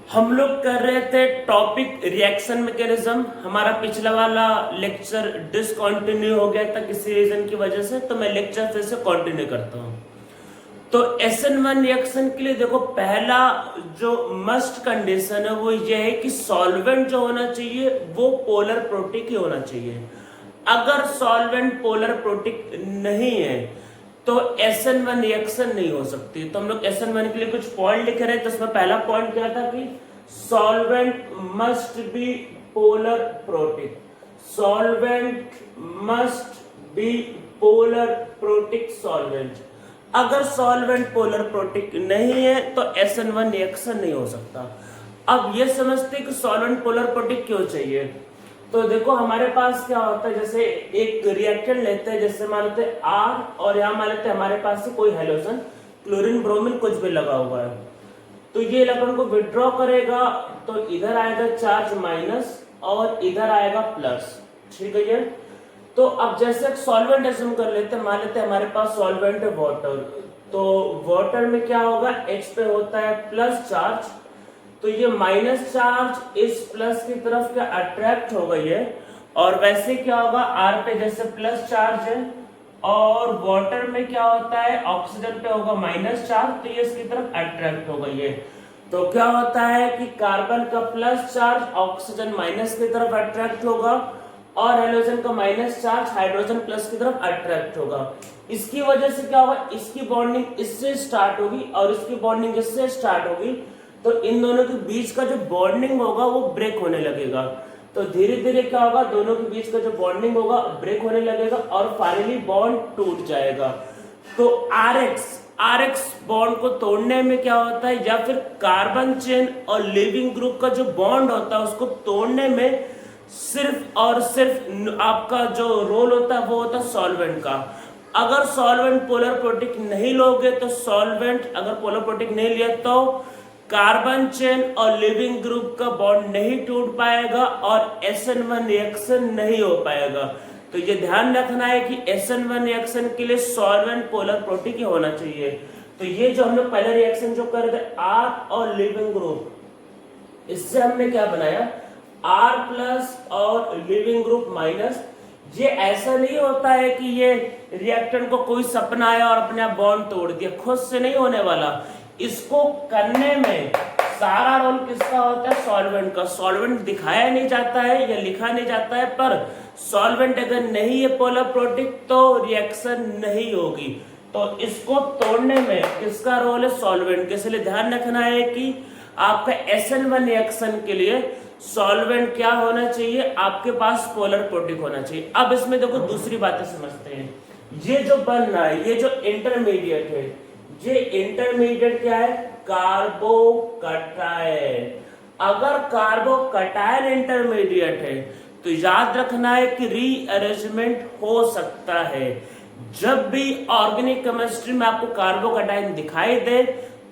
हम लोग कर रहे थे टॉपिक रिएक्शन मैकेनिज्म। हमारा पिछला वाला लेक्चर डिसकंटिन्यू हो गया था किसी रीजन की वजह से, तो मैं लेक्चर फिर से कंटिन्यू करता हूँ। तो SN1 रिएक्शन के लिए देखो, पहला जो मस्ट कंडीशन है वो ये है कि सॉल्वेंट जो होना चाहिए वो पोलर प्रोटिक ही होना चाहिए। अगर सॉल्वेंट पोलर प्रोटिक नहीं है तो SN1 रिएक्शन नहीं हो सकती। तो हम लोग SN1 के लिए कुछ पॉइंट लिख रहे हैं। तो उसमें पहला पॉइंट क्या था कि solvent must be polar protic. Solvent must be polar protic solvent. अगर सॉल्वेंट पोलर प्रोटिक नहीं है तो SN1 रिएक्शन नहीं हो सकता। अब ये समझते कि सॉल्वेंट पोलर प्रोटिक क्यों चाहिए। तो देखो हमारे पास क्या होता है, जैसे एक रिएक्टेंट लेते हैं, जैसे मान लेते हैं R, और यहाँ मान लेते हैं हमारे पास से कोई हेलोजन, क्लोरीन ब्रोमीन कुछ भी लगा हुआ है। तो ये इलेक्ट्रॉन को विड्रॉ करेगा तो इधर आएगा चार्ज माइनस और इधर आएगा प्लस। ठीक है ये। तो अब जैसे सॉल्वेंट एज्यूम कर लेते हैं, मान लेते हैं हमारे पास सॉल्वेंट है वाटर। तो वाटर में क्या होगा, H पे होता है प्लस चार्ज, तो ये माइनस चार्ज इस प्लस की तरफ क्या अट्रैक्ट हो गई है। और वैसे क्या होगा, R पे जैसे प्लस चार्ज है और वाटर में क्या होता है, ऑक्सीजन पे होगा माइनस चार्ज, तो ये इसकी तरफ अट्रैक्ट हो गई है। तो क्या होता है कि कार्बन का प्लस चार्ज ऑक्सीजन माइनस की तरफ अट्रैक्ट होगा और हाइड्रोजन का माइनस चार्ज हाइड्रोजन प्लस की तरफ अट्रैक्ट होगा। इसकी वजह से क्या होगा, इसकी बॉन्डिंग इससे स्टार्ट होगी और इसकी बॉन्डिंग इससे स्टार्ट होगी। तो इन दोनों के बीच का जो बॉन्डिंग होगा वो ब्रेक होने लगेगा। तो धीरे धीरे क्या होगा, दोनों के बीच का जो बॉन्डिंग होगा ब्रेक होने लगेगा और फाइनली बॉन्ड टूट जाएगा। तो RX बॉन्ड को तोड़ने में क्या होता है, या फिर कार्बन चेन और लिविंग ग्रुप का जो बॉन्ड होता है उसको तोड़ने में सिर्फ और सिर्फ आपका जो रोल होता है वो होता है सॉल्वेंट का। अगर सॉल्वेंट पोलर प्रोटिक नहीं लोगे तो सॉल्वेंट अगर पोलर प्रोटिक नहीं लिया तो कार्बन चेन और लिविंग ग्रुप का बॉन्ड नहीं टूट पाएगा और SN1 रिएक्शन नहीं हो पाएगा। तो ये ध्यान रखना है कि SN1 रिएक्शन के लिए सॉल्वेंट पोलर प्रोटिक ही होना चाहिए। तो ये जो हम लोग पहले रिएक्शन जो कर रहे थे R और लिविंग ग्रुप, इससे हमने क्या बनाया, R प्लस और लिविंग ग्रुप माइनस। ये ऐसा नहीं होता है कि ये रिएक्टेंट को कोई सपना आया और अपने आप बॉन्ड तोड़ दिया, खुद से नहीं होने वाला। इसको करने में सारा रोल किसका होता है, सॉल्वेंट का। सॉल्वेंट दिखाया नहीं जाता है या लिखा नहीं जाता है, पर सॉल्वेंट अगर नहीं है पोलर प्रोटिक तो रिएक्शन नहीं होगी। तो इसको तोड़ने में किसका रोल है, सॉल्वेंट के। इसलिए ध्यान रखना है कि आपका SN1 रिएक्शन के लिए सॉल्वेंट क्या होना चाहिए, आपके पास पोलर प्रोटिक होना चाहिए। अब इसमें देखो दूसरी बातें समझते हैं। ये जो बन रहा है, ये जो इंटरमीडिएट है, ये इंटरमीडिएट क्या है, कार्बोकटायन। अगर कार्बोकटायन इंटरमीडिएट है तो याद रखना है कि रीअरेंजमेंट हो सकता है। जब भी ऑर्गेनिक केमिस्ट्री में आपको कार्बोकटायन दिखाई दे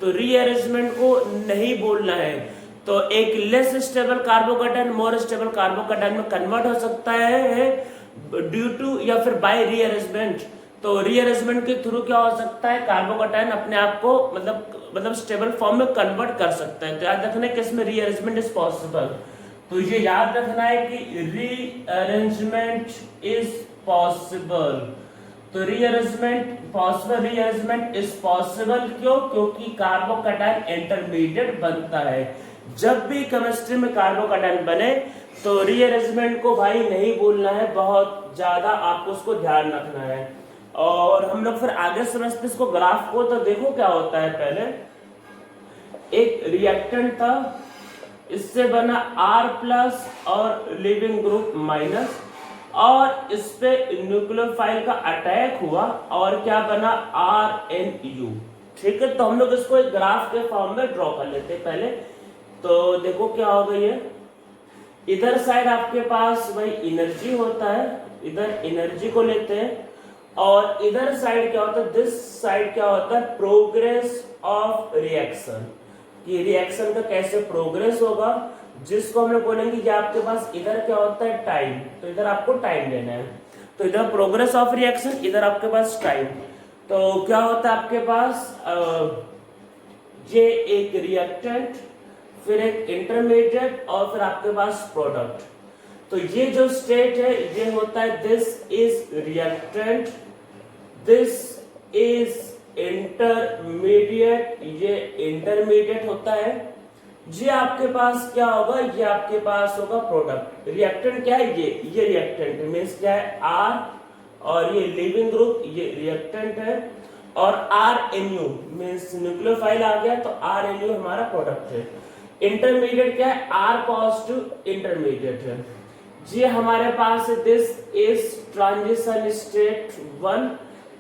तो रीअरेंजमेंट को नहीं बोलना है। तो एक less stable carbocation more stable carbocation में कन्वर्ट हो सकता है ड्यू टू या फिर बाय रीअरेंजमेंट। तो रीअरेंजमेंट के थ्रू क्या हो सकता है, कार्बोकटायन अपने आप को मतलब स्टेबल फॉर्म में कन्वर्ट कर सकता है। तो याद रखना है कि इसमें रीअरेंजमेंट इज पॉसिबल। तो ये याद रखना है कि रीअरेंजमेंट इज पॉसिबल। तो रीअरेंजमेंट इज पॉसिबल क्यों, क्योंकि कार्बोकटायन इंटरमीडिएट बनता है। जब भी केमिस्ट्री में कार्बोकटायन बने तो रीअरेंजमेंट को भाई नहीं भूलना है, बहुत ज्यादा आपको उसको ध्यान रखना है। और हम लोग फिर आगे समझते इसको ग्राफ को। तो देखो क्या होता है, पहले एक रिएक्टेंट था, इससे बना R प्लस और लिविंग ग्रुप माइनस, और इस पे न्यूक्लियोफाइल का अटैक हुआ और क्या बना, RNU। ठीक है, तो हम लोग इसको एक ग्राफ के फॉर्म में ड्रॉ कर लेते हैं पहले। तो देखो क्या हो गई है, इधर साइड आपके पास वही एनर्जी होता है, इधर एनर्जी को लेते हैं, और इधर साइड क्या होता है, दिस साइड क्या होता है, प्रोग्रेस ऑफ रिएक्शन। ये रिएक्शन का कैसे प्रोग्रेस होगा, जिसको हम लोग बोलेंगे कि आपके पास इधर क्या होता है, टाइम। तो इधर आपको टाइम लेना है। तो इधर प्रोग्रेस ऑफ रिएक्शन, इधर आपके पास टाइम। तो क्या होता है आपके पास, ये एक रिएक्टेंट फिर एक इंटरमीडिएट और फिर आपके पास प्रोडक्ट। तो ये जो स्टेट है ये होता है this is reactant, this is intermediate, ये इंटरमीडिएट होता है। ये आपके पास क्या होगा, ये आपके पास होगा प्रोडक्ट। रिएक्टेंट क्या है, ये रिएक्टेंट मीन्स क्या है R, और ये लिविंग ग्रुप ये रिएक्टेंट है, और RNU मीन्स न्यूक्लियोफाइल आ गया, तो RNU हमारा प्रोडक्ट है। इंटरमीडिएट क्या है, R पॉजिटिव इंटरमीडिएट है। ये हमारे पास है this is transition state 1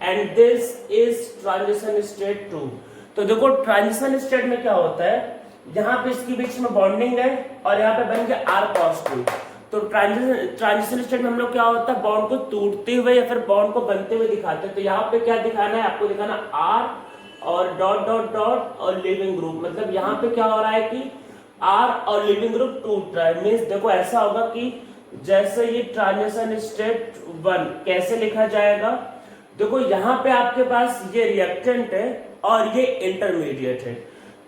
and this is transition state 2। तो देखो ट्रांजिशन स्टेट में क्या होता है, यहाँ पे इसके बीच में बॉन्डिंग है और यहाँ पे बन गया R पॉजिटिव। तो ट्रांजिशन स्टेट में हम लोग क्या होता है, बॉन्ड को टूटते हुए या फिर बॉन्ड को बनते हुए दिखाते हैं। तो यहाँ पे क्या दिखाना है आपको, दिखाना R और डॉट डॉट डॉट और लिविंग ग्रुप। मतलब यहाँ पे क्या हो रहा है कि R और लिविंग ग्रुप टूट रहा है। मीन्स देखो ऐसा होगा कि जैसे ये ट्रांजिशन स्टेट 1 कैसे लिखा जाएगा, देखो यहाँ पे आपके पास ये रिएक्टेंट है और ये इंटरमीडिएट है।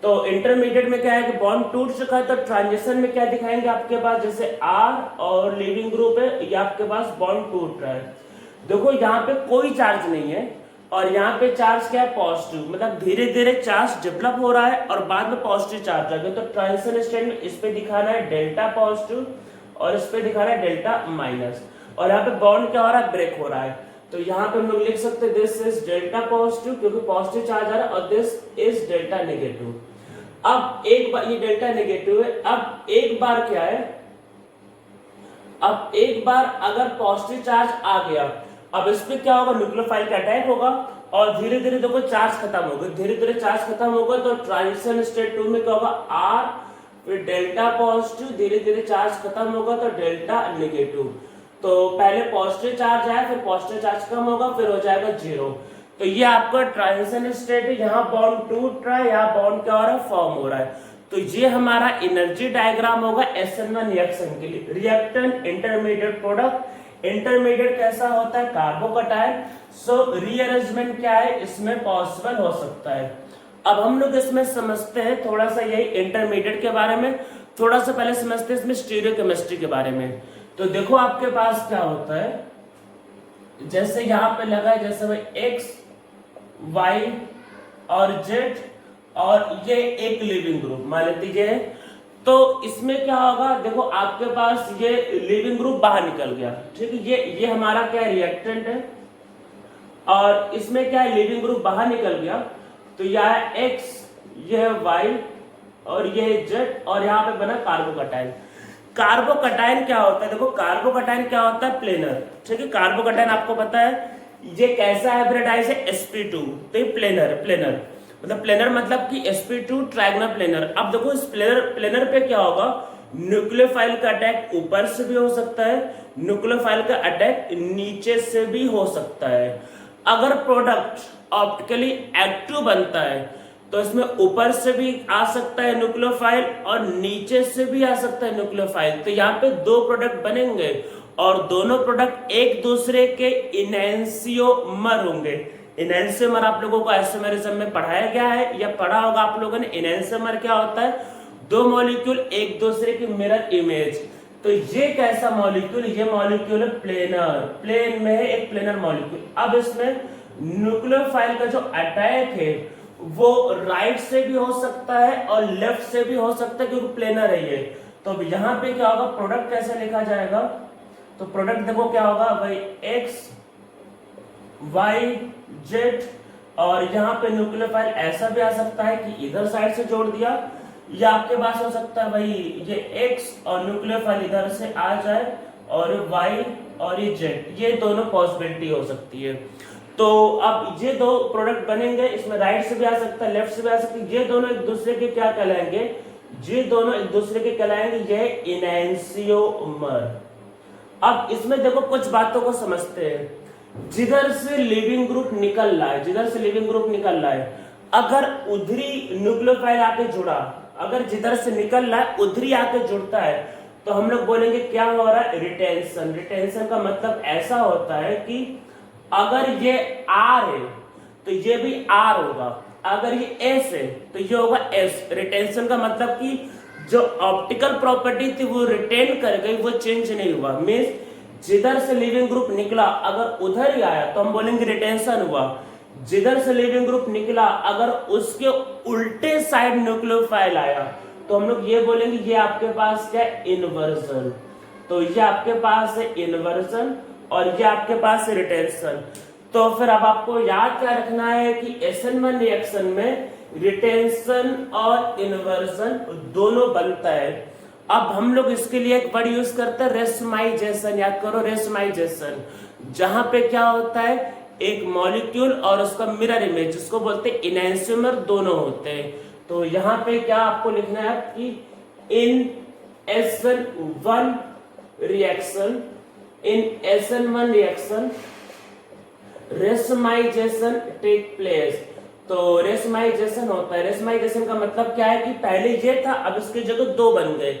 तो इंटरमीडिएट में क्या है कि बॉन्ड टूट चुका है, तो ट्रांजिशन में क्या दिखाएंगे आपके पास, जैसे R और लिविंग ग्रुप है, ये आपके पास बॉन्ड टूट रहा है। देखो यहाँ पे कोई चार्ज नहीं है और यहाँ पे चार्ज क्या है, पॉजिटिव। मतलब धीरे धीरे चार्ज डेवलप हो रहा है और बाद में पॉजिटिव चार्ज आ गया। तो ट्रांजिशन स्टेट में इस पे दिखाना है डेल्टा पॉजिटिव और इस पे दिखाना है डेल्टा माइनस, और यहाँ पे बॉन्ड क्या हो रहा है, ब्रेक हो रहा है। तो यहाँ पे हम लोग लिख सकते हैं दिस इज डेल्टा पॉजिटिव क्योंकि पॉजिटिव चार्ज आ रहा है, और दिस इज डेल्टा नेगेटिव। अब एक बार ये डेल्टा नेगेटिव है, अब एक बार क्या है, अब एक बार अगर पॉजिटिव चार्ज आ गया, अब इस पे क्या होगा, न्यूक्लियोफाइल का अटैक होगा और धीरे धीरे देखो चार्ज खत्म होगा। धीरे धीरे चार्ज खत्म होगा तो ट्रांजिशन स्टेट 2 में क्या होगा, R फिर डेल्टा पॉजिटिव, धीरे धीरे चार्ज खत्म होगा तो डेल्टा नेगेटिव। तो पहले पॉजिटिव चार्ज आया, फिर पॉजिटिव चार्ज कम होगा, फिर हो जाएगा 0। तो ये आपका ट्रांजिशन स्टेट है, यहाँ बॉन्ड टूट रहा है, यहाँ बॉन्ड क्या हो रहा है, फॉर्म हो रहा है। तो ये हमारा एनर्जी डायग्राम होगा SN1 रिएक्शन के लिए। Reactant, intermediate, product. इंटरमीडिएट कैसा होता है, कार्बोकटायन। सो रीअरेंजमेंट क्या है इसमें पॉसिबल हो सकता है। अब हम लोग इसमें समझते हैं थोड़ा सा यही इंटरमीडिएट के बारे में, थोड़ा सा पहले समझते हैं इसमें स्टीरियोकेमिस्ट्री के बारे में। तो देखो आपके पास क्या होता है, जैसे यहाँ पे लगा है जैसे भाई X, Y और Z और ये एक लिविंग ग्रुप मान लेते हैं। तो इसमें क्या होगा, देखो आपके पास ये लिविंग ग्रुप बाहर निकल गया, ठीक है। ये हमारा क्या है, रिएक्टेंट है, और इसमें क्या है, लिविंग ग्रुप बाहर निकल गया। तो यह है X, यह है Y और यह है Z, और यहाँ पे बना कार्बोकटायन। कार्बोकटायन क्या होता है, देखो कार्बोकटायन क्या होता है, प्लेनर, ठीक है। कार्बोकटायन आपको पता है ये कैसा हाइब्रिडाइज है, sp2। तो ये प्लेनर मतलब प्लेनर मतलब कि sp2 ट्रायगोनल प्लेनर। अब देखो इस प्लेनर पे क्या होगा, न्यूक्लियोफाइल का अटैक ऊपर से भी हो सकता है, न्यूक्लियोफाइल का अटैक नीचे से भी हो सकता है। अगर प्रोडक्ट ऑप्टिकली एक्टिव बनता है तो इसमें ऊपर से भी आ सकता है न्यूक्लियोफाइल और नीचे से भी आ सकता है न्यूक्लियोफाइल। तो यहाँ पे दो प्रोडक्ट बनेंगे और दोनों प्रोडक्ट एक दूसरे के इनैंसियोमर होंगे। इनैंसियोमर आप लोगों को आइसोमेरिज्म में पढ़ाया गया है या पढ़ा होगा आप लोगों ने। इनैंसियोमर क्या होता है, दो मॉलिक्यूल एक दूसरे की मिरर इमेज। तो ये कैसा मॉलिक्यूल, ये मॉलिक्यूल है प्लेनर, प्लेन में है एक प्लेनर मॉलिक्यूल। अब इसमें न्यूक्लियोफाइल का जो अटैक है वो राइट से भी हो सकता है और लेफ्ट से भी हो सकता है क्योंकि प्लेनर है ये। तो यहाँ पे क्या होगा, प्रोडक्ट कैसे लिखा जाएगा, तो प्रोडक्ट देखो क्या होगा भाई X Y Z, और यहाँ पे न्यूक्लियोफाइल ऐसा भी आ सकता है कि इधर साइड से जोड़ दिया, या आपके पास हो सकता है भाई ये X और न्यूक्लियोफाइल इधर से आ जाए और Y और ये Z, ये दोनों पॉसिबिलिटी हो सकती है। तो अब ये दो प्रोडक्ट बनेंगे, इसमें राइट से भी आ सकता है लेफ्ट से भी आ सकता है। ये दोनों एक दूसरे के क्या कहलाएंगे, ये दोनों एक दूसरे के कहलाएंगे ये इनैंसियोमर। अब इसमें देखो कुछ बातों को समझते हैं। जिधर से लिविंग ग्रुप निकल रहा है, जिधर से लिविंग ग्रुप निकल रहा है, अगर उधरी न्यूक्लियोफाइल आके जुड़ा, अगर जिधर से निकल रहा है उधरी आके जुड़ता है तो हम लोग बोलेंगे क्या हो रहा है, रिटेंशन। रिटेंशन का मतलब ऐसा होता है कि अगर ये R है तो ये भी R होगा, अगर ये S है तो ये होगा S। रिटेंशन का मतलब कि जो ऑप्टिकल प्रॉपर्टी थी वो रिटेन कर गई, वो चेंज नहीं हुआ। मीन्स जिधर से लिविंग ग्रुप निकला अगर उधर ही आया तो हम बोलेंगे रिटेंशन हुआ। जिधर से लिविंग ग्रुप निकला अगर उसके उल्टे साइड न्यूक्लियोफाइल आया तो हम लोग ये बोलेंगे ये आपके पास क्या है, इन्वर्जन। तो ये आपके पास है इन्वर्जन और ये आपके पास है रिटेंशन। तो फिर अब आपको याद क्या रखना है कि SN1 रिएक्शन में रिटेंशन और इन्वर्जन दोनों बनता है। अब हम लोग इसके लिए एक वर्ड यूज करते हैं रेसमाइजेशन। याद करो रेसमाइजेशन, जहां पे क्या होता है एक मॉलिक्यूल और उसका मिरर इमेज जिसको बोलते हैं इनैंसियोमर दोनों होते हैं। तो यहाँ पे क्या आपको लिखना है कि in SN1 reaction, in SN1 reaction racemization take place. तो रेसमाइजेशन होता है, रेसमाइजेशन का मतलब क्या है कि पहले ये था अब इसकी जगह दो बन गए।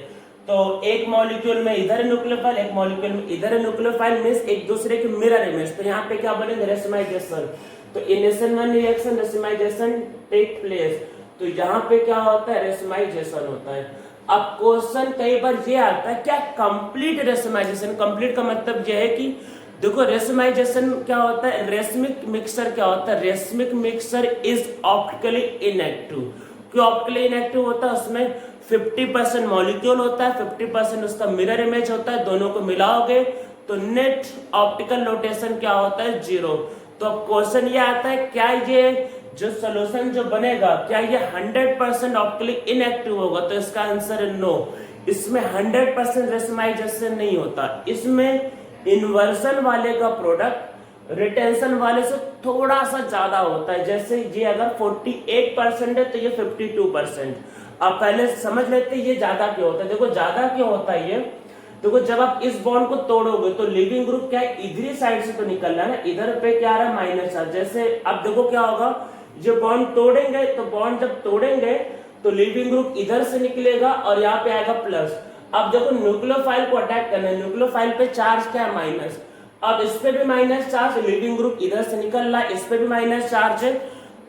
तो एक मॉलिक्यूल में इधर न्यूक्लियोफाइल, एक मॉलिक्यूल में इधर न्यूक्लियोफाइल, मींस एक दूसरे के मिरर इमेज। तो यहाँ पे क्या बोलेंगे रेसमाइजेशन। तो in SN1 reaction racemization take place. तो यहाँ पे क्या होता है रेसमाइजेशन होता है। अब क्वेश्चन कई बार ये आता है क्या कंप्लीट रेसमाइजेशन। कंप्लीट का मतलब यह है कि देखो रेसमाइजेशन क्या होता है, रेसमिक मिक्सचर क्या होता है, racemic mixture is optically inactive. क्यों ऑप्टिकली इनएक्टिव होता है, उसमें 50% मॉलिक्यूल होता है, 50% उसका मिरर इमेज होता है, दोनों को मिलाओगे तो नेट ऑप्टिकल रोटेशन क्या होता है, 0। तो अब क्वेश्चन ये आता है क्या ये जो सोल्यूशन जो बनेगा क्या ये 100% ऑप्टिकली इनएक्टिव होगा। तो इसका आंसर है नो, इसमें 100% रेसमाइजेशन नहीं होता। इसमें इन्वर्जन वाले का प्रोडक्ट रिटेंशन वाले से थोड़ा सा ज्यादा होता है। जैसे ये अगर 48% है तो ये 52%। अब पहले समझ लेते हैं ये ज्यादा क्यों होता है। देखो ज्यादा क्यों होता है ये, देखो जब आप इस बॉन्ड को तोड़ोगे तो लिविंग ग्रुप क्या है इधरी साइड से तो निकल रहा है ना, इधर पे क्या आ रहा है माइनस चार्ज। जैसे अब देखो क्या होगा, जो बॉन्ड तोड़ेंगे तो बॉन्ड जब तोड़ेंगे तो लिविंग ग्रुप इधर से निकलेगा और यहाँ पे आएगा प्लस। अब देखो न्यूक्लियोफाइल को अटैक करना है, न्यूक्लियोफाइल पे चार्ज क्या है माइनस। अब इस पे भी माइनस चार्ज, लिविंग ग्रुप इधर से निकल रहा है, इस पे भी माइनस चार्ज है।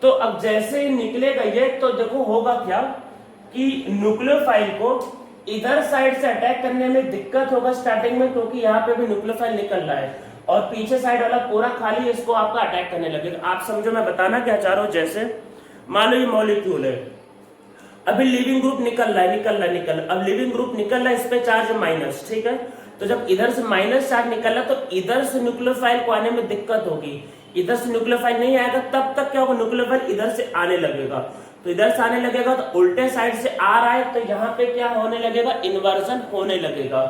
तो अब जैसे ही निकलेगा ये तो देखो होगा क्या कि न्यूक्लियोफाइल को इधर साइड से अटैक करने में दिक्कत होगा स्टार्टिंग में, क्योंकि यहाँ पे भी न्यूक्लियोफाइल निकल रहा है और पीछे साइड वाला पूरा खाली इसको आपका अटैक करने लगेगा। आप समझो मैं बताना क्या चाह रहा हूँ। जैसे मान लो ये मॉलिक्यूल है, अभी लिविंग ग्रुप निकल रहा है, अब लिविंग ग्रुप निकल रहा है, इस पे चार्ज माइनस, ठीक है। तो जब इधर से माइनस चार्ज निकल रहा है तो इधर से न्यूक्लियोफाइल को आने में दिक्कत होगी। इधर से न्यूक्लियोफाइल नहीं आएगा तब तक क्या होगा, न्यूक्लियोफाइल इधर से आने लगेगा। तो इधर से आने लगेगा तो उल्टे साइड से आ रहा है तो यहाँ पे क्या होने लगेगा, इन्वर्जन होने लगेगा।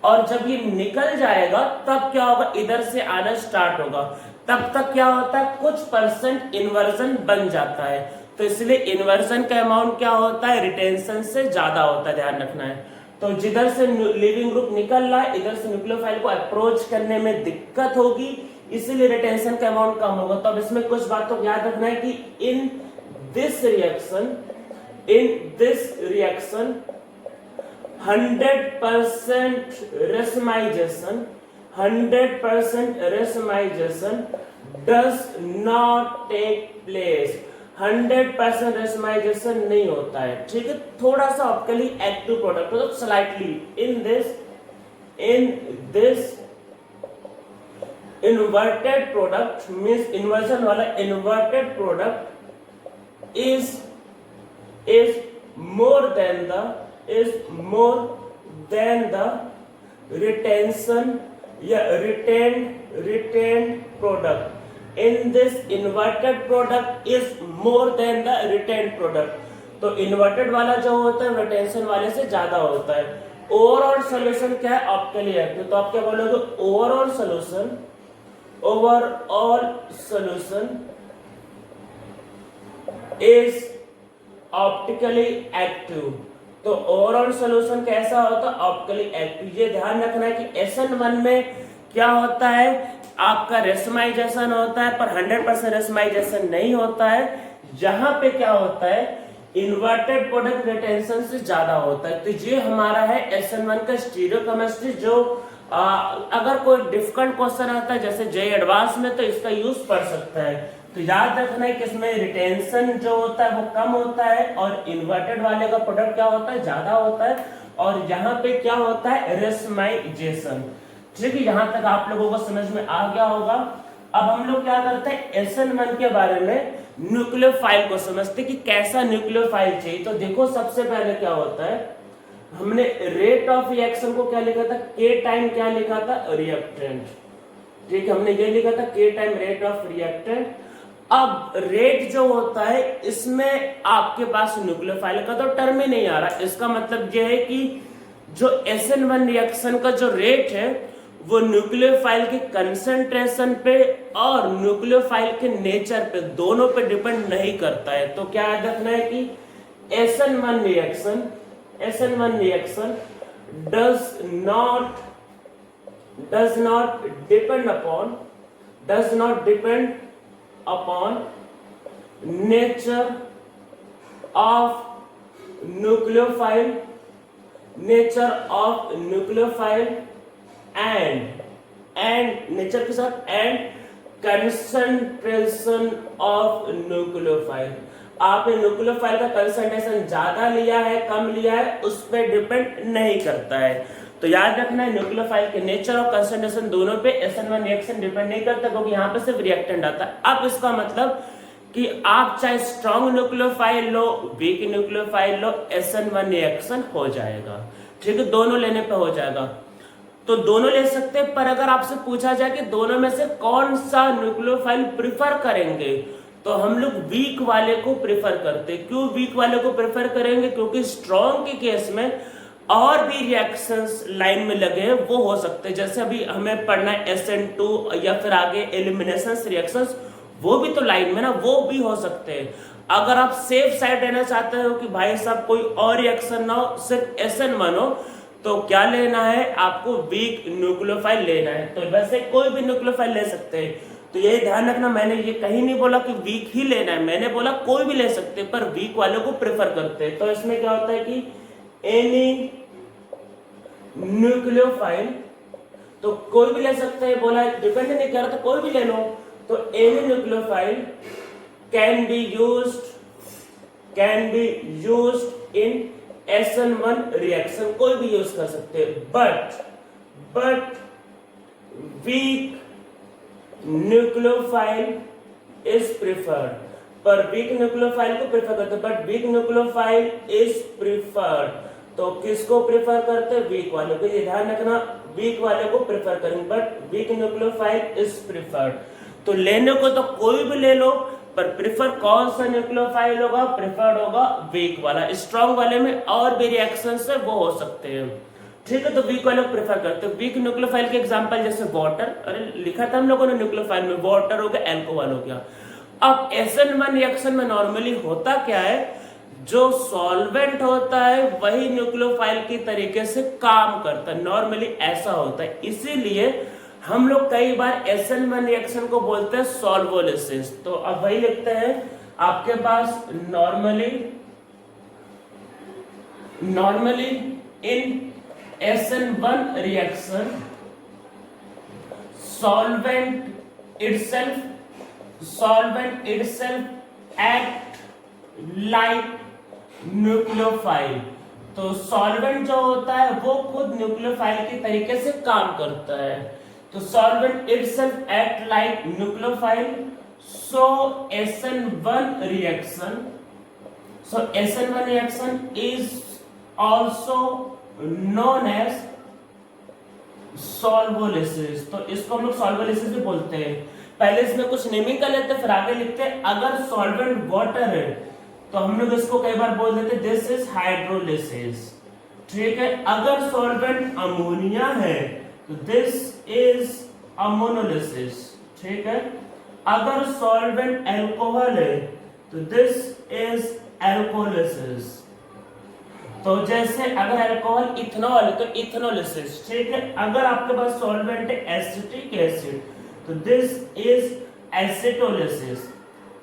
और जब ये निकल जाएगा तब क्या होगा, इधर से आना स्टार्ट होगा। तब तक क्या होता है कुछ % इन्वर्जन बन जाता है। तो इसलिए इन्वर्जन का अमाउंट क्या होता है, रिटेंशन से ज्यादा होता है, ध्यान रखना है। तो जिधर से लिविंग ग्रुप निकल रहा है इधर से न्यूक्लियोफाइल को अप्रोच करने में दिक्कत होगी, इसीलिए रिटेंशन का अमाउंट कम होगा। तो अब इसमें कुछ बातों को याद रखना है कि in this reaction 100% racemisation does not take place। 100% racemisation नहीं होता है, ठीक है। थोड़ा सा ऑप्टिकली एक्टिव प्रोडक्ट मतलब slightly in this inverted product means inversion वाला inverted product is more than the retention या retained product। in this inverted product is more than the retained product। तो इन्वर्टेड वाला जो होता है रिटेंशन वाले से ज्यादा होता है। ओवरऑल सॉल्यूशन क्या है, ऑप्टिकली एक्टिव। तो आप क्या बोलोगे, overall solution is optically active. तो ओवरऑल सॉल्यूशन कैसा होता है, ऑप्टिकली एक्टिव। ये ध्यान रखना है कि SN1 में क्या होता है, आपका रेसमाइजेशन होता है पर 100% रेसमाइजेशन नहीं होता है। यहाँ पे क्या होता है, इन्वर्टेड प्रोडक्ट रिटेंशन से ज्यादा होता है। तो ये हमारा है SN1 का स्टीरियोकेमिस्ट्री। जो अगर कोई डिफिकल्ट क्वेश्चन आता है जैसे JEE एडवांस में तो इसका यूज पढ़ सकता है। तो याद रखना है कि इसमें रिटेंशन जो होता है वो कम होता है और इन्वर्टेड वाले का प्रोडक्ट क्या होता है, ज्यादा होता है। और यहाँ पे क्या होता है, रेशमाइजेशन। ठीक है, यहाँ तक आप लोगों को समझ में आ गया होगा। अब हम लोग क्या करते हैं, SN1 के बारे में न्यूक्लियोफाइल को समझते कि कैसा न्यूक्लियोफाइल चाहिए। तो देखो सबसे पहले क्या होता है, हमने रेट ऑफ रिएक्शन को क्या लिखा था, के टाइम क्या लिखा था, रिएक्टेंट। ठीक है, हमने ये लिखा था के टाइम रेट ऑफ रिएक्टेंट। अब रेट जो होता है इसमें आपके पास न्यूक्लियोफाइल का तो टर्म ही नहीं आ रहा। इसका मतलब यह है कि जो SN1 रिएक्शन का जो रेट है वो न्यूक्लियोफाइल के कंसंट्रेशन पे और न्यूक्लियोफाइल के नेचर पे, दोनों पे डिपेंड नहीं करता है। तो क्या याद रखना है कि SN1 reaction does not depend upon nature of nucleophile and nature के साथ and concentration of nucleophile। आपने न्यूक्लियोफाइल का कंसंट्रेशन ज्यादा लिया है कम लिया है उस पर डिपेंड नहीं करता है। तो याद रखना है न्यूक्लियोफाइल के नेचर और कंसंट्रेशन दोनों पे SN1 रिएक्शन डिपेंड नहीं करता, क्योंकि यहाँ पे सिर्फ रिएक्टेंट आता है। अब इसका मतलब कि आप चाहे स्ट्रॉन्ग न्यूक्लियोफाइल लो वीक न्यूक्लियोफाइल लो, SN1 रिएक्शन हो जाएगा। ठीक है, दोनों लेने पे हो जाएगा। तो दोनों ले सकते हैं, पर अगर आपसे पूछा जाए कि दोनों में से कौन सा न्यूक्लियोफाइल प्रिफर करेंगे, तो हम लोग वीक वाले को प्रेफर करते। क्यों वीक वाले को प्रेफर करेंगे, क्योंकि स्ट्रॉन्ग के केस में और भी रिएक्शंस लाइन में लगे हैं वो हो सकते हैं। जैसे अभी हमें पढ़ना है SN2 या फिर आगे एलिमिनेशन रिएक्शंस, वो भी तो लाइन में ना, वो भी हो सकते हैं। अगर आप सेफ साइड रहना चाहते हो कि भाई साहब कोई और रिएक्शन ना हो, सिर्फ SN1 हो, तो क्या लेना है आपको, वीक न्यूक्लियोफाइल लेना है। तो वैसे कोई भी न्यूक्लियोफाइल ले सकते हैं। तो ये ध्यान रखना, मैंने ये कहीं नहीं बोला कि वीक ही लेना है, मैंने बोला कोई भी ले सकते हैं, पर वीक वाले को प्रेफर करते हैं। तो इसमें क्या होता है कि एनी न्यूक्लियोफाइल, तो कोई भी ले सकते हैं, बोला डिपेंड नहीं कर रहा तो कोई भी ले लो। तो any nucleophile can be used in SN1 reaction, कोई भी यूज कर सकते हैं। But weak nucleophile is preferred, पर वीक न्यूक्लियोफाइल को प्रेफर करते हैं। But weak nucleophile is preferred, तो किसको प्रेफर करते हैं, वीक वाले को। ये ध्यान रखना, वीक वाले को प्रेफर करेंगे, but weak nucleophile is preferred. तो लेने को तो कोई भी ले लो, पर प्रेफर कौन सा न्यूक्लियोफाइल होगा, प्रेफर्ड होगा वीक वाला। स्ट्रॉन्ग वाले में और भी रिएक्शंस है वो हो सकते हैं। ठीक है, तो वीक वाले को प्रेफर करते हैं। वीक न्यूक्लियोफाइल के एग्जांपल जैसे वाटर, अरे लिखा था हम लोगों ने न्यूक्लियोफाइल में, वाटर हो गया, अल्कोहल हो गया। अब SN1 रिएक्शन में नॉर्मली होता क्या है, जो सॉल्वेंट होता है वही न्यूक्लियोफाइल की तरीके से काम करता है, नॉर्मली ऐसा होता है। इसीलिए हम लोग कई बार SN1 रिएक्शन को बोलते हैं सॉल्वोलिसिस। तो अब वही लिखते हैं आपके पास, normally in SN1 reaction solvent itself act like nucleophile. तो सॉल्वेंट जो होता है वो खुद न्यूक्लियोफाइल के तरीके से काम करता है। तो solvent itself act like nucleophile, so SN1 reaction is also known as solvolysis. तो इसको हम लोग सॉल्वोलिसिस भी बोलते हैं। पहले इसमें कुछ नेमिंग कर लेते हैं, फिर आगे लिखते हैं। अगर सॉल्वेंट वाटर है तो हम लोग इसको कई बार बोल देते हैं दिस इज हाइड्रोलिसिस। ठीक है, अगर सॉल्वेंट अमोनिया है तो दिस इज अमोनोलिसिस। ठीक है, अगर सॉल्वेंट अल्कोहल है तो दिस इज अल्कोलिसिस। तो जैसे अगर अल्कोहल इथेनॉल है तो इथेनोलिसिस। ठीक है, अगर आपके पास सॉल्वेंट है एसिटिक एसिड तो दिस इज एसिटोलिसिस।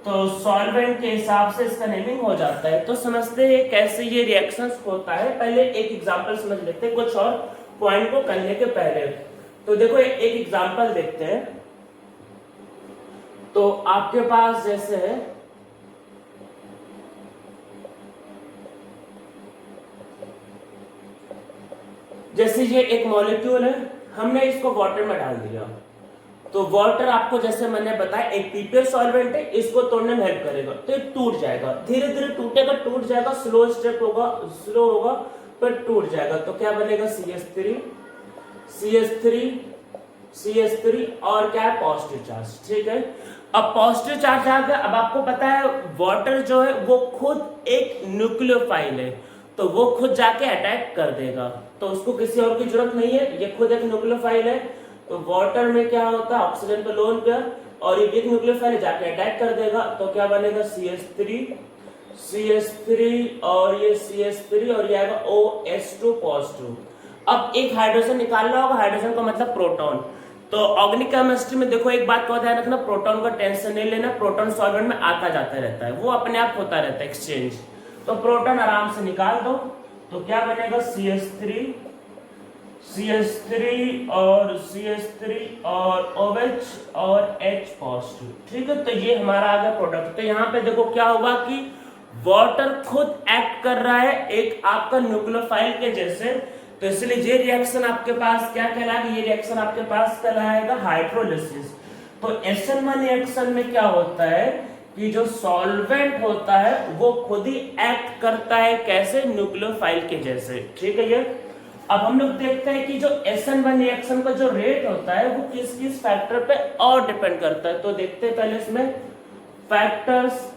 तो सॉल्वेंट के हिसाब से इसका नेमिंग हो जाता है। तो समझते हैं कैसे ये रिएक्शंस होता है। पहले एक एग्जांपल समझ लेते हैं कुछ और पॉइंट को करने के पहले। तो देखो एक एग्जांपल देखते हैं। तो आपके पास जैसे है जैसे ये एक मॉलिक्यूल है, हमने इसको वाटर में डाल दिया, तो वाटर आपको जैसे मैंने बताया एक पीपीएच सॉल्वेंट है, इसको तोड़ने में हेल्प करेगा, तो ये टूट जाएगा, धीरे धीरे टूटेगा, टूट जाएगा, स्लो स्टेप होगा, स्लो होगा पर टूट जाएगा। तो क्या बनेगा CH3 CH3 CH3 और क्या है पॉजिटिव चार्ज। ठीक है, अब पॉजिटिव चार्ज आ गया। अब आपको पता है वाटर जो है वो खुद एक न्यूक्लियोफाइल है, तो वो खुद जाके अटैक कर देगा, तो उसको किसी और की जरूरत नहीं है, ये खुद एक न्यूक्लियोफाइल है। तो वाटर में क्या होता है ऑक्सीजन पे लोन पेयर और ये एक न्यूक्लियोफाइल जाके अटैक कर देगा, तो क्या बनेगा CH3 और ये CH3 और ये आएगा OH2 पॉजिटिव। अब एक हाइड्रोजन निकालना होगा, हाइड्रोजन का मतलब प्रोटॉन। तो ऑर्गेनिक केमिस्ट्री में देखो एक बात का ध्यान रखना, प्रोटॉन का टेंशन नहीं लेना, प्रोटॉन सॉल्वेंट में आता जाता रहता है, वो अपने आप होता रहता है एक्सचेंज। तो प्रोटॉन आराम से निकाल दो, तो क्या बनेगा CH3 और OH और H पॉजिटिव। ठीक है, तो ये हमारा आ गया प्रोडक्ट। तो यहाँ पे देखो क्या हुआ कि वाटर खुद एक्ट कर रहा है एक आपका न्यूक्लियोफाइल के जैसे, तो इसलिए ये रिएक्शन आपके पास क्या कहलाएगा, ये रिएक्शन आपके पास कहलाएगा हाइड्रोलिसिस। तो SN1 रिएक्शन में क्या होता है कि जो सॉल्वेंट होता है वो खुद ही एक्ट करता है कैसे, न्यूक्लियोफाइल के जैसे। ठीक है, ये अब हम लोग देखते हैं कि जो SN1 रिएक्शन का जो रेट होता है वो किस किस फैक्टर पे और डिपेंड करता है। तो देखते हैं पहले इसमें factors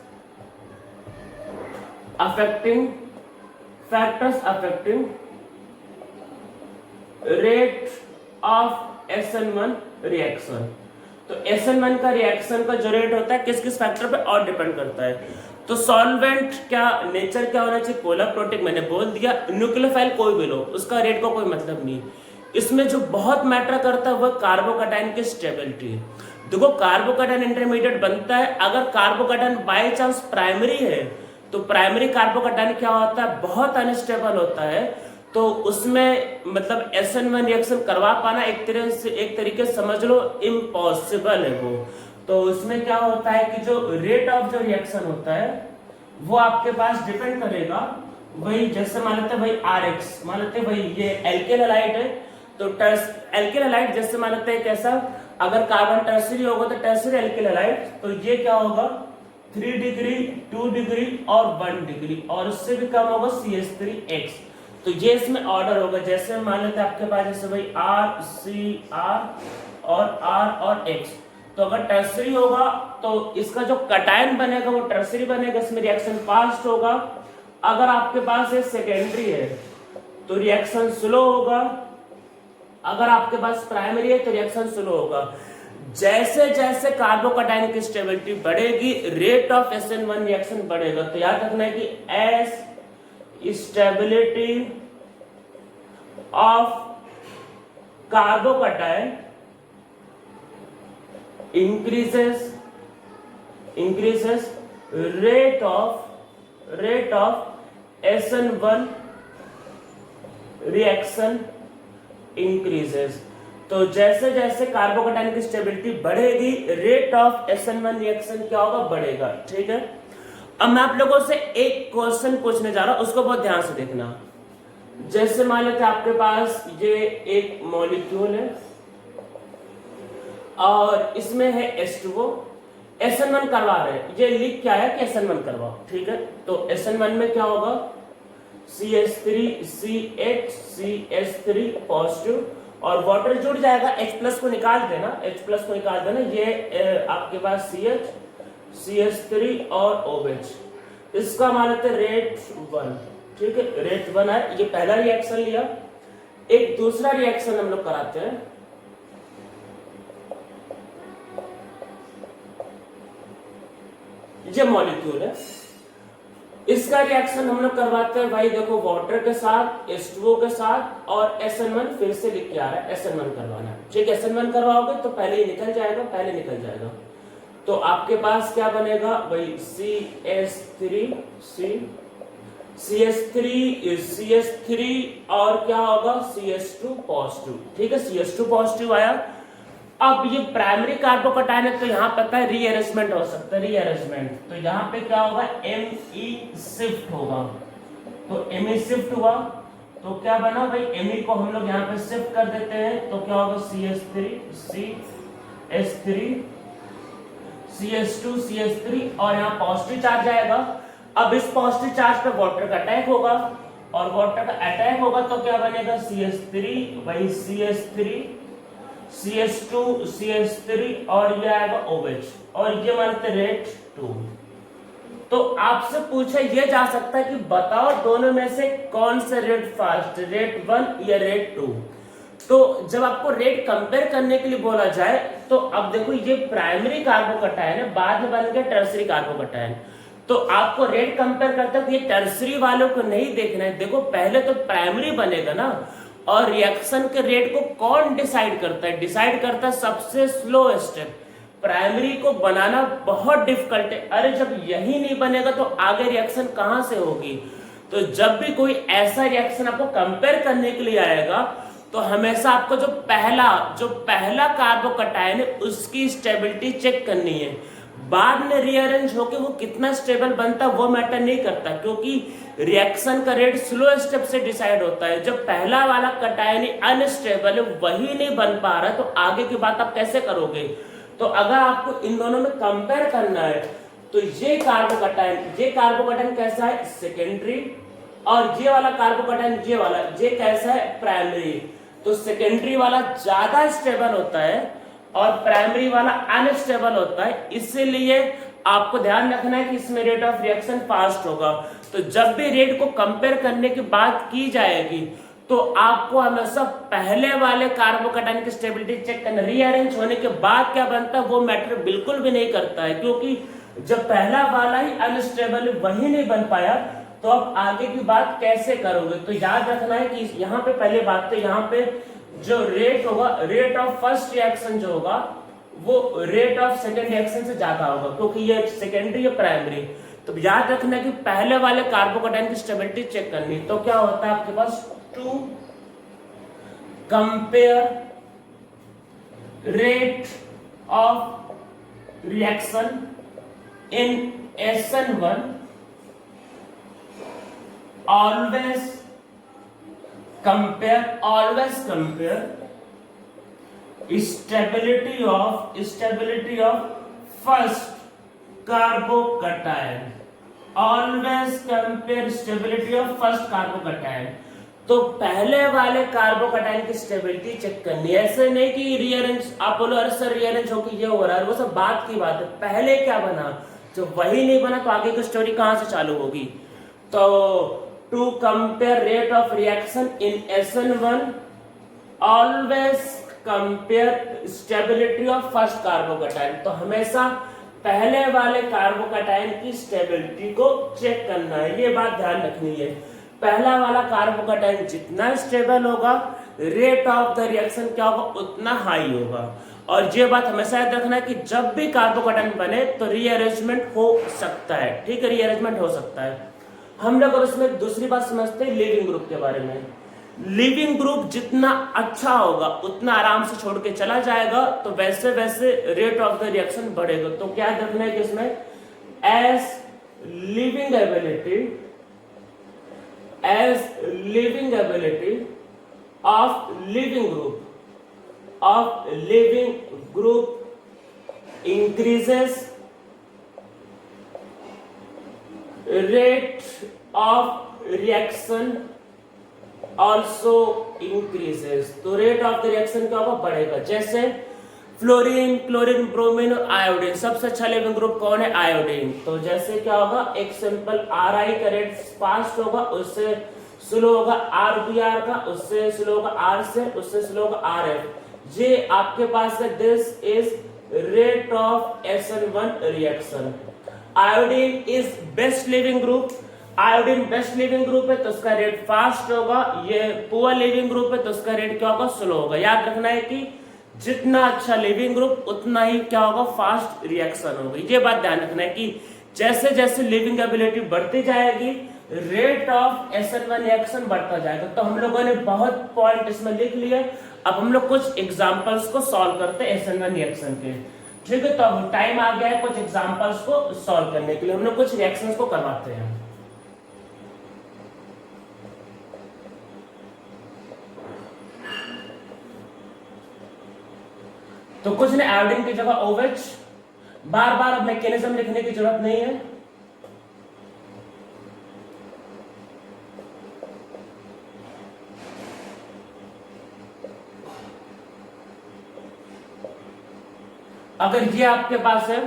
affecting rate of SN1 reaction. तो SN1 का रिएक्शन का जो रेट होता है किस किस फैक्टर पे और डिपेंड करता है। तो सॉल्वेंट क्या नेचर क्या होना चाहिए, पोलर प्रोटिक, मैंने बोल दिया। न्यूक्लियोफाइल कोई भी लो, उसका रेट का कोई मतलब नहीं। इसमें जो बहुत मैटर करता है वो कार्बोकैटायन की स्टेबिलिटी। देखो कार्बोकैटायन इंटरमीडिएट बनता है, अगर कार्बोकैटायन बाय चांस प्राइमरी है तो प्राइमरी कार्बोकैटायन क्या होता है, बहुत अनस्टेबल होता है, तो उसमें मतलब SN1 रिएक्शन करवा पाना एक तरीके से समझ लो इम्पॉसिबल है वो। तो उसमें क्या होता है कि जो रेट ऑफ जो रिएक्शन होता है वो आपके पास डिपेंड करेगा, वही जैसे मान लेते हैं भाई RX, मान लेते हैं भाई ये एल्केन हैलाइड है, तो एल्केन हैलाइड जैसे मान लेते हैं कैसा, अगर कार्बन टर्सरी होगा तो टर्सरी एल्केन हैलाइड, तो ये क्या होगा 3 डिग्री 2 डिग्री और 1 डिग्री, और उससे भी कम होगा CH3X। तो ये इसमें ऑर्डर होगा, जैसे मान लेते हैं आपके पास जैसे भाई R C R और X। तो अगर टर्सरी होगा तो इसका जो कटायन बनेगा वो टर्सरी बनेगा, इसमें रिएक्शन फास्ट होगा। अगर आपके पास ये सेकेंडरी है तो रिएक्शन स्लो होगा, अगर आपके पास प्राइमरी है तो रिएक्शन स्लो होगा। जैसे जैसे कार्बोकैटायन की स्टेबिलिटी बढ़ेगी रेट ऑफ SN1 रिएक्शन बढ़ेगा। तो याद रखना है कि S stability of carbocation increases rate of SN1 reaction increases। तो जैसे जैसे कार्बोकैटायन की स्टेबिलिटी बढ़ेगी रेट ऑफ SN1 रिएक्शन क्या होगा, बढ़ेगा। ठीक है, अब मैं आप लोगों से एक क्वेश्चन पूछने जा रहा हूं, उसको बहुत ध्यान से देखना। जैसे मान लेते आपके पास ये एक मॉलिक्यूल है और इसमें है H2O, SN1 करवा रहे हैं, ये लिख क्या है कि SN1 करवाओ। ठीक है, तो SN1 में क्या होगा CH3 पॉजिटिव और वाटर जुड़ जाएगा, H+ को निकाल देना, ये आपके पास CH3 और OH, इसका मान लेते रेट 1। ठीक है, रेट 1 है, ये पहला रिएक्शन लिया। एक दूसरा रिएक्शन हम लोग कराते हैं, ये मॉलिक्यूल है, इसका रिएक्शन हम लोग करवाते हैं भाई देखो वाटर के साथ, H2O के साथ और SN1 फिर से लिख के आ रहा है, SN1 करवाना है। ठीक है, SN1 करवाओगे तो पहले ही निकल जाएगा, तो आपके पास क्या बनेगा भाई CH3 और क्या होगा CH2 पॉजिटिव। ठीक है, CH2 पॉजिटिव आया, अब ये प्राइमरी कार्बोकैटायन है तो यहाँ पता है रीअरेंजमेंट हो सकता है, रीअरेंजमेंट। तो यहाँ पे क्या होगा, Me शिफ्ट होगा। तो Me शिफ्ट हुआ तो क्या बना भाई, Me को हम लोग यहाँ पे शिफ्ट कर देते हैं तो क्या होगा, CH2 CH3 और यहाँ पॉजिटिव चार्ज आएगा। अब इस पॉजिटिव चार्ज पे वाटर का अटैक होगा और वाटर का अटैक होगा तो क्या बनेगा, CH3 वही CH2 CH3 और ये आएगा OH और ये मानते रेट 2। तो आपसे पूछा ये जा सकता है कि बताओ दोनों में से कौन सा रेट फास्ट, रेट 1 या रेट 2। तो जब आपको रेट कंपेयर करने के लिए बोला जाए तो अब देखो ये प्राइमरी कार्बोकैटायन है, बाद में बन गया टर्सरी कार्बोकैटायन। तो आपको रेट कंपेयर करते हो, ये टर्सरी वालों को नहीं देखना है। देखो पहले तो प्राइमरी बनेगा ना, और रिएक्शन के रेट को कौन डिसाइड करता है, डिसाइड करता है सबसे स्लो स्टेप। प्राइमरी को बनाना बहुत डिफिकल्ट है। अरे जब यही नहीं बनेगा तो आगे रिएक्शन कहां से होगी। तो जब भी कोई ऐसा रिएक्शन आपको कंपेयर करने के लिए आएगा तो हमेशा आपको जो पहला कार्बोकैटायन है उसकी स्टेबिलिटी चेक करनी है। बाद में रीअरेंज होकर वो कितना स्टेबल बनता है वो मैटर नहीं करता, क्योंकि रिएक्शन का रेट स्लो स्टेप से डिसाइड होता है। जब पहला वाला कैटायन अनस्टेबल है, वही नहीं बन पा रहा है, तो आगे की बात आप कैसे करोगे। तो अगर आपको इन दोनों में कंपेयर करना है तो ये कार्बोकैटायन कैसा है, सेकेंडरी, और ये वाला कार्बोकैटायन ये कैसा है, प्राइमरी। तो सेकेंडरी वाला ज्यादा स्टेबल होता है और प्राइमरी वाला अनस्टेबल होता है, इसीलिए आपको ध्यान रखना है कि इसमें रेट ऑफ रिएक्शन फास्ट होगा। तो जब भी रेट को कंपेयर करने की बात की जाएगी तो आपको हमेशा पहले वाले कार्बोकैटायन की स्टेबिलिटी चेक करना। रीअरेंज होने के बाद क्या बनता है वो मैटर बिल्कुल भी नहीं करता है, क्योंकि जब पहला वाला ही अनस्टेबल वही नहीं बन पाया तो आप आगे की बात कैसे करोगे। तो याद रखना है कि यहाँ पे पहले बात, तो यहाँ पे जो रेट होगा, रेट ऑफ फर्स्ट रिएक्शन जो होगा वो रेट ऑफ सेकेंड रिएक्शन से ज्यादा होगा, क्योंकि ये सेकेंडरी या प्राइमरी। तो याद रखना कि पहले वाले कार्बोकैटायन की स्टेबिलिटी चेक करनी। तो क्या होता है आपके पास, to compare rate of reaction in SN1 always compare stability of first carbocation, always compare stability of first carbocation। तो पहले वाले कार्बोकैटायन की स्टेबिलिटी चेक करनी है, ऐसे नहीं कि रीअरेंज आप बोलो अरे सर रीअरेंज होकर ये हो रहा है, वो सब बात की बात है। पहले क्या बना, जब वही नहीं बना तो आगे की स्टोरी कहां से चालू होगी। तो to compare rate of reaction in SN1 always compare stability of first carbocation. तो हमेशा पहले वाले कार्बोकैटायन की स्टेबिलिटी को चेक करना है, ये बात ध्यान रखनी है। पहला वाला कार्बोकैटायन जितना स्टेबल होगा, रेट ऑफ द रिएक्शन क्या होगा, उतना हाई होगा। और ये बात हमेशा याद रखना है कि जब भी कार्बोकैटायन बने तो रीअरेंजमेंट हो सकता है, ठीक है, रीअरेंजमेंट हो सकता है। हम लोग अब इसमें दूसरी बात समझते हैं लिविंग ग्रुप के बारे में। लिविंग ग्रुप जितना अच्छा होगा उतना आराम से छोड़ के चला जाएगा, तो वैसे वैसे रेट ऑफ द रिएक्शन बढ़ेगा। तो क्या देखना है कि इसमें as leaving ability of leaving group increases, rate of reaction also increases. तो रेट ऑफ द रिएक्शन क्या होगा, बढ़ेगा। जैसे फ्लोरीन, क्लोरीन, ब्रोमीन और आयोडीन, सबसे अच्छा लिविंग ग्रुप कौन है, आयोडीन। तो जैसे क्या होगा, एक सिंपल RI का रेट फास्ट होगा, उससे स्लो होगा RBr का, उससे स्लो होगा R से, उससे स्लो होगा RF। ये आपके पास है, this is rate of SN1 reaction. Iodine is best leaving group, iodine best leaving group है तो उसका रेट फास्ट होगा। ये पुअर लिविंग ग्रुप है तो उसका रेट क्या होगा, स्लो होगा। याद रखना है कि जितना अच्छा लिविंग ग्रुप उतना ही क्या होगा, फास्ट रिएक्शन होगी। ये बात ध्यान रखना है कि जैसे जैसे लिविंग एबिलिटी बढ़ती जाएगी रेट ऑफ SN1 रिएक्शन बढ़ता जाएगा। तो हम लोगों ने बहुत पॉइंट इसमें लिख लिए। अब हम लोग कुछ एग्जांपल्स को सॉल्व करते हैं SN1 रिएक्शन के। ठीक है, तो अब टाइम आ गया है कुछ एग्जांपल्स को सॉल्व करने के लिए। हम लोग कुछ रिएक्शंस को करवाते हैं। तो कुछ ने आयोडीन की जगह OH, बार बार अब मैकेनिज्म लिखने की जरूरत नहीं है। अगर ये आपके पास है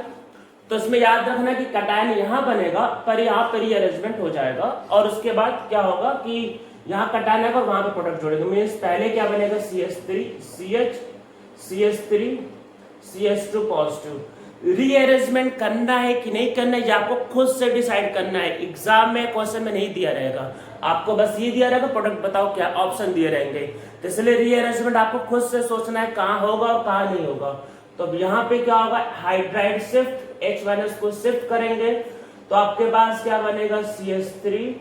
तो इसमें याद रखना कि कटायन यहां बनेगा पर यहां पर रीअरेंजमेंट हो जाएगा, और उसके बाद क्या होगा कि यहां कटायन आएगा और वहां पे प्रोडक्ट जोड़ेगा। मींस पहले क्या बनेगा, CH3 CH CH3 CH2 positive. Rearrangement करना है कि नहीं करना है ये आपको खुद से डिसाइड करना है। एग्जाम में क्वेश्चन में नहीं दिया रहेगा, आपको बस ये दिया रहेगा प्रोडक्ट बताओ क्या, ऑप्शन दिए रहेंगे। तो इसलिए रीअरेंजमेंट आपको खुद से सोचना है कहां होगा और कहां नहीं होगा। तो अब यहाँ पे क्या होगा, हाइड्राइड शिफ्ट, H- को शिफ्ट करेंगे तो आपके पास क्या बनेगा, CH3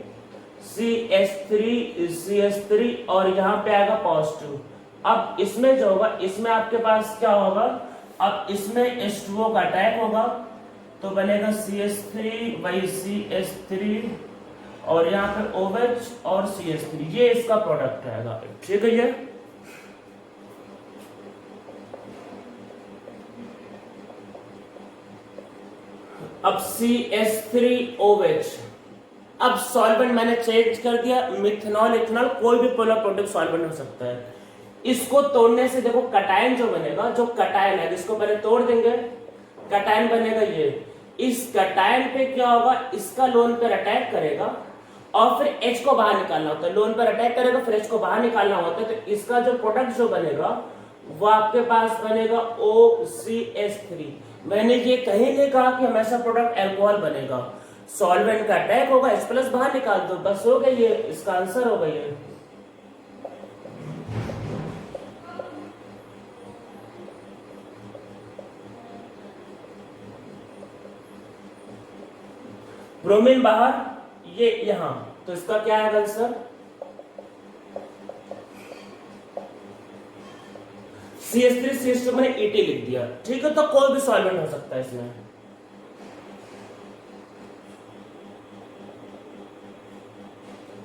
CH3 CH3 और यहाँ पे आएगा पॉजिटिव। अब इसमें जो होगा, इसमें आपके पास क्या होगा, अब इसमें H2O का अटैक होगा तो बनेगा CH3 बाई CH3 और यहाँ पे OH और CH3, ये इसका प्रोडक्ट आएगा। ठीक है ये। अब CH3OH, अब सॉल्वेंट मैंने चेंज कर दिया, मिथेनॉल इथेनॉल कोई भी पोलर प्रोडक्ट सॉल्वेंट हो सकता है। इसको तोड़ने से देखो कटायन जो बनेगा, जो कटायन है जिसको पहले तोड़ देंगे, कटायन बनेगा ये। इस कटायन पे क्या होगा, इसका लोन पर अटैक करेगा और फिर H को बाहर निकालना होता है। लोन पर अटैक करेगा फिर H को बाहर निकालना होता है, तो इसका जो प्रोडक्ट जो बनेगा वो आपके पास बनेगा OCH3। मैंने ये कहीं नहीं कहा कि हमेशा प्रोडक्ट अल्कोहल बनेगा। सॉल्वेंट का अटैक होगा, H+ बाहर निकाल दो, बस हो गया, ये इसका आंसर होगा ये। ब्रोमीन बाहर, ये यहां, तो इसका क्या है आंसर, CH3 CH2 मैंने ET लिख दिया। ठीक है, तो कोई भी सॉल्वेंट हो सकता है इसमें।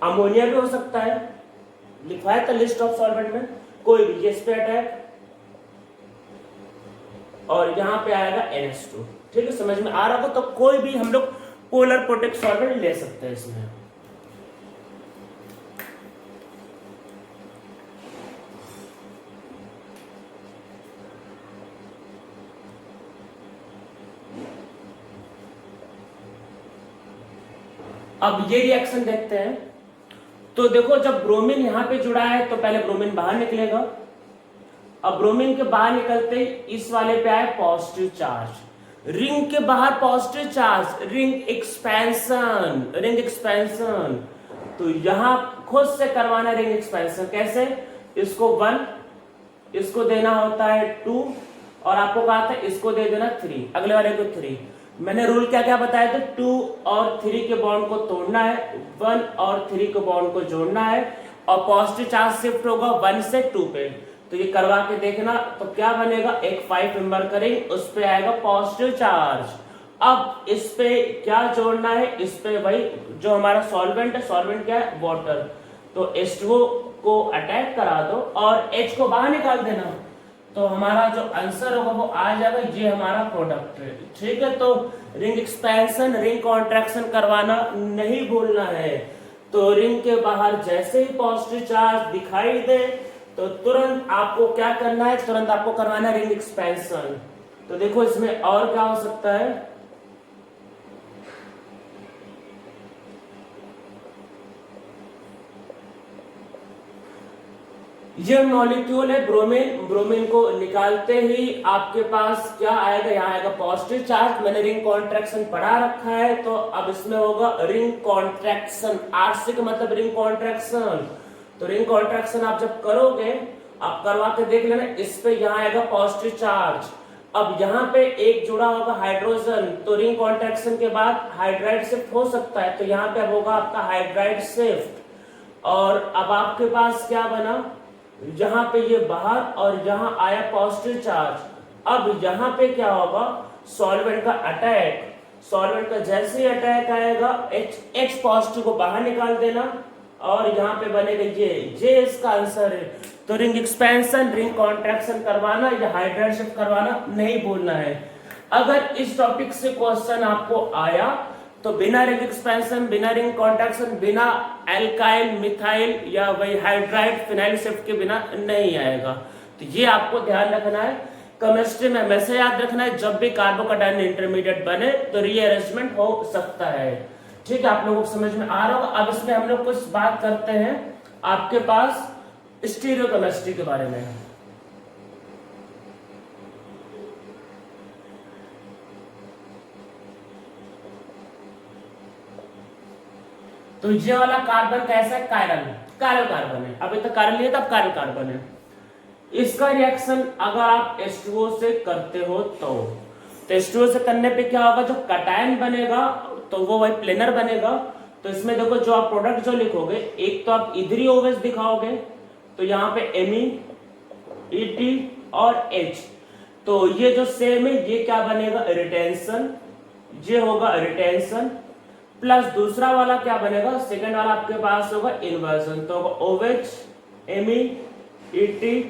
अमोनिया भी हो सकता है, लिखा है तो लिस्ट ऑफ सॉल्वेंट में, कोई भी, ये इस पे अटैक और यहां पे आएगा NH2। ठीक है, समझ में आ रहा हो, तो कोई भी हम लोग पोलर प्रोटेक्ट सॉल्वेंट ले सकते हैं इसमें। अब ये रिएक्शन देखते हैं। तो देखो जब ब्रोमीन यहां पे जुड़ा है तो पहले ब्रोमीन बाहर निकलेगा। अब ब्रोमीन के बाहर निकलते ही इस वाले पे आए पॉजिटिव चार्ज, रिंग के बाहर positive charge, ring expansion, ring expansion. तो यहां खुद से करवाना रिंग एक्सपेंशन, कैसे, इसको 1, इसको देना होता है 2 और आपको कहा था इसको दे देना 3, अगले वाले को 3। मैंने रूल क्या क्या बताया था, 2 और 3 के बॉन्ड को तोड़ना है, 1 और 3 के बॉन्ड को जोड़ना है और पॉजिटिव चार्ज शिफ्ट होगा 1 से 2 पे। तो ये करवा के देखना, तो क्या बनेगा, एक 5 मेंबर करेंगे, उस पे आएगा पॉजिटिव चार्ज। अब इस पे क्या जोड़ना है, इस पे वही जो हमारा सॉल्वेंट है, सॉल्वेंट क्या है, वाटर। तो H2O को अटैक करा दो और H को बाहर निकाल देना, तो हमारा जो आंसर होगा वो आ जाएगा, ये हमारा प्रोडक्ट है। ठीक है, तो रिंग एक्सपेंशन, रिंग कॉन्ट्रैक्शन करवाना नहीं भूलना है। तो रिंग के बाहर जैसे ही पॉजिटिव चार्ज दिखाई दे तो तुरंत आपको क्या करना है, तुरंत आपको करवाना है रिंग एक्सपेंशन। तो देखो इसमें और क्या हो सकता है, ये मॉलिक्यूल है ब्रोमीन, ब्रोमीन को निकालते ही आपके पास क्या आएगा, यहाँ आएगा पॉजिटिव चार्ज। मैंने रिंग कॉन्ट्रैक्शन पढ़ा रखा है, तो अब इसमें होगा रिंग कॉन्ट्रैक्शन, RC का मतलब रिंग कॉन्ट्रैक्शन। तो रिंग कॉन्ट्रैक्शन आप जब करोगे, आप करवा के देख लेना, इस पे यहाँ आएगा पॉजिटिव चार्ज। अब यहाँ पे एक जुड़ा होगा हाइड्रोजन, तो रिंग कॉन्ट्रैक्शन के बाद हाइड्राइड शिफ्ट हो सकता है, तो यहाँ पे होगा आपका हाइड्राइड शिफ्ट। और अब आपके पास क्या बना, यहाँ पे ये बाहर और यहाँ आया पॉजिटिव चार्ज। अब यहाँ पे क्या होगा, सॉल्वेंट का अटैक, सॉल्वेंट का जैसे ही अटैक आएगा H पॉजिटिव को बाहर निकाल देना और यहाँ पे बनेगा जे इसका आंसर है। तो रिंग एक्सपेंशन, रिंग कॉन्ट्रैक्शन करवाना या हाइड्राइड शिफ्ट करवाना नहीं भूलना है। अगर इस टॉपिक से क्वेश्चन आपको आया तो बिना रिंग एक्सपेंशन, बिना रिंग कॉन्ट्रैक्शन, बिना एल्काइल, मिथाइल या वही हाइड्राइड, फिनाइल शिफ्ट के बिना नहीं आएगा। तो ये आपको ध्यान रखना है। केमिस्ट्री में हमेशा याद रखना है, जब भी कार्बोकैटायन इंटरमीडिएट बने तो रीअरेंजमेंट हो सकता है। ठीक है, आप लोगों को समझ में आ रहा होगा। अब इसमें हम लोग कुछ बात करते हैं आपके पास स्टीरियोकेमिस्ट्री के बारे में। तो ये वाला कार्बन कैसा है, कायरल कार्बन है। अभी तक कायरल नहीं है, तब कायरल कार्बन है। इसका रिएक्शन अगर आप H2O से करते हो तो H2O से करने पे क्या होगा, जो कटायन बनेगा तो वो वही प्लेनर बनेगा। तो इसमें देखो जो आप प्रोडक्ट जो लिखोगे, एक तो आप इधर ही ओवेस दिखाओगे, तो यहाँ पे Me, Et और H, तो ये जो सेम है ये क्या बनेगा, रिटेंशन, ये होगा रिटेंशन प्लस दूसरा वाला क्या बनेगा, सेकंड वाला आपके पास होगा इन्वर्जन। तो होगा OH, Me, Et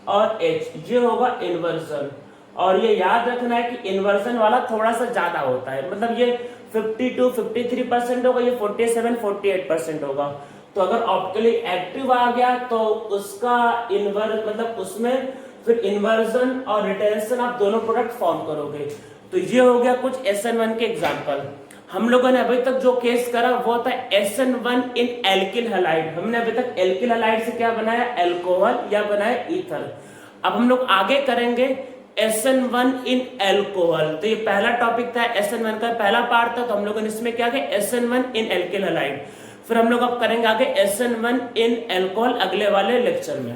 और H, ये होगा इन्वर्जन। और ये याद रखना है कि इन्वर्जन वाला थोड़ा सा ज्यादा होता है, मतलब ये 52-53% होगा, ये 47-48% होगा। तो अगर ऑप्टिकली एक्टिव आ गया तो उसका मतलब उसमें फिर इन्वर्जन और रिटेंशन आप दोनों प्रोडक्ट फॉर्म करोगे। तो ये हो गया कुछ SN1 के एग्जांपल। हम लोगों ने अभी तक जो केस करा वो था SN1 इन एल्किल हैलाइड। हमने अभी तक एल्किल हैलाइड से क्या बनाया, एल्कोहल या बनाया ईथर। अब हम लोग आगे करेंगे SN1 इन एल्कोहल। तो ये पहला टॉपिक था, SN1 का पहला पार्ट था। तो हम लोगों ने इसमें क्या किया, SN1 इन एल्किल हैलाइड। फिर हम लोग अब करेंगे आगे SN1 इन एल्कोहल अगले वाले लेक्चर में।